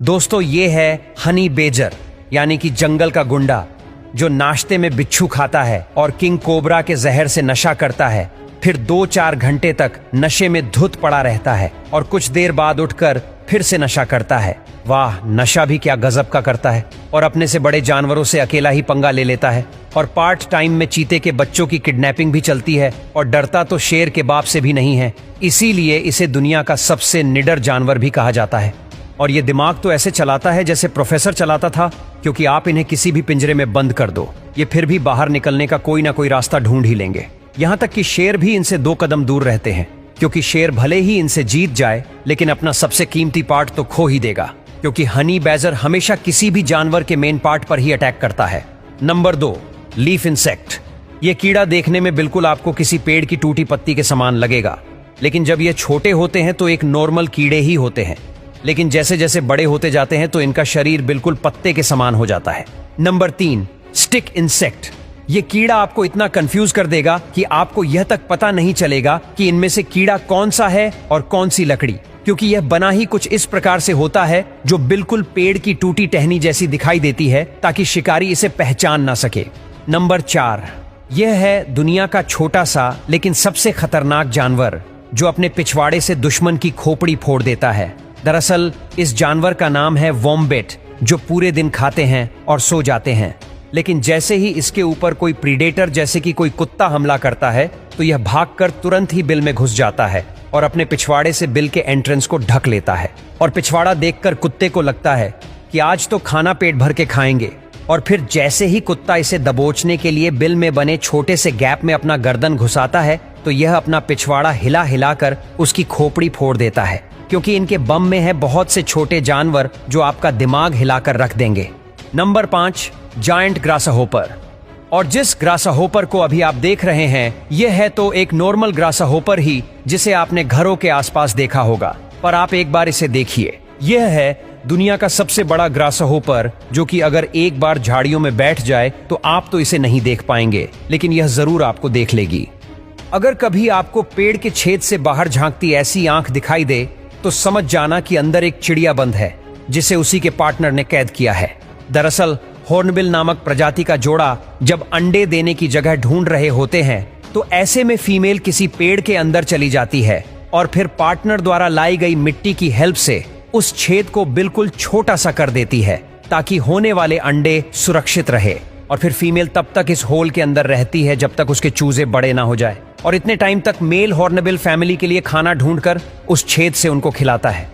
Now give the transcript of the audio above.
दोस्तों ये है हनी बेजर यानी कि जंगल का गुंडा जो नाश्ते में बिच्छू खाता है और किंग कोबरा के जहर से नशा करता है, फिर 2-4 घंटे तक नशे में धुत पड़ा रहता है और कुछ देर बाद उठकर फिर से नशा करता है। वाह, नशा भी क्या गजब का करता है। और अपने से बड़े जानवरों से अकेला ही पंगा ले लेता है और पार्ट टाइम में चीते के बच्चों की किडनैपिंग भी चलती है और डरता तो शेर के बाप से भी नहीं है, इसीलिए इसे दुनिया का सबसे निडर जानवर भी कहा जाता है। और ये दिमाग तो ऐसे चलाता है जैसे प्रोफेसर चलाता था, क्योंकि आप इन्हें किसी भी पिंजरे में बंद कर दो, ये फिर भी बाहर निकलने का कोई ना कोई रास्ता ढूंढ ही लेंगे। यहाँ तक कि शेर भी इनसे 2 कदम दूर रहते हैं, क्योंकि शेर भले ही इनसे जीत जाए लेकिन अपना सबसे कीमती पार्ट तो खो ही देगा, क्योंकि हनी बैजर हमेशा किसी भी जानवर के मेन पार्ट पर ही अटैक करता है। Number 2, leaf insect. ये कीड़ा देखने में बिल्कुल आपको किसी पेड़ की टूटी पत्ती के समान लगेगा, लेकिन जब ये छोटे होते हैं तो एक नॉर्मल कीड़े ही होते हैं, लेकिन जैसे जैसे बड़े होते जाते हैं तो इनका शरीर बिल्कुल पत्ते के समान हो जाता है। Number 3, stick insect. ये कीड़ा आपको इतना कंफ्यूज कर देगा कि आपको यह तक पता नहीं चलेगा कि इनमें से कीड़ा कौन सा है और कौन सी लकड़ी, क्योंकि यह बना ही कुछ इस प्रकार से होता है जो बिल्कुल पेड़ की टूटी टहनी जैसी दिखाई देती है, ताकि शिकारी इसे पहचान ना सके। नंबर 4, यह है दुनिया का छोटा सा लेकिन सबसे खतरनाक जानवर जो अपने पिछवाड़े से दुश्मन की खोपड़ी फोड़ देता है। दरअसल इस जानवर का नाम है वॉम्बेट, जो पूरे दिन खाते हैं और सो जाते हैं, लेकिन जैसे ही इसके ऊपर कोई प्रीडेटर जैसे कि कोई कुत्ता हमला करता है तो यह भागकर तुरंत ही बिल में घुस जाता है और अपने पिछवाड़े से बिल के एंट्रेंस को ढक लेता है। और पिछवाड़ा देखकर कुत्ते को लगता है कि आज तो खाना पेट भर के खाएंगे, और फिर जैसे ही कुत्ता इसे दबोचने के लिए बिल में बने छोटे से गैप में अपना गर्दन घुसाता है तो यह अपना पिछवाड़ा हिला हिलाकर उसकी खोपड़ी फोड़ देता है, क्योंकि इनके बम में है बहुत से छोटे जानवर जो आपका दिमाग हिलाकर रख देंगे। Number 5, giant grasshopper. और जिस ग्रासहोपर को अभी आप देख रहे हैं यह है तो एक नॉर्मल ग्रासहोपर ही जिसे आपने घरों के आसपास देखा होगा, पर आप एक बार इसे देखिए। यह है दुनिया का सबसे बड़ा ग्रासहोपर, जो कि अगर एक बार झाड़ियों में बैठ जाए तो आप तो इसे नहीं देख पाएंगे, लेकिन यह जरूर आपको देख लेगी। अगर कभी आपको पेड़ के छेद से बाहर झांकती ऐसी आंख दिखाई दे तो समझ जाना कि अंदर एक चिड़िया बंद है जिसे उसी के पार्टनर ने कैद किया है। दरअसल हॉर्नबिल नामक प्रजाति का जोड़ा जब अंडे देने की जगह ढूंढ रहे होते हैं तो ऐसे में फीमेल किसी पेड़ के अंदर चली जाती है और फिर पार्टनर द्वारा लाई गई मिट्टी की हेल्प से उस छेद को बिल्कुल छोटा सा कर देती है, ताकि होने वाले अंडे सुरक्षित रहे। और फिर फीमेल तब तक इस होल के अंदर रहती है जब तक उसके चूजे बड़े ना हो जाए, और इतने टाइम तक मेल हॉर्नबिल फैमिली के लिए खाना ढूंढकर उस छेद से उनको खिलाता है।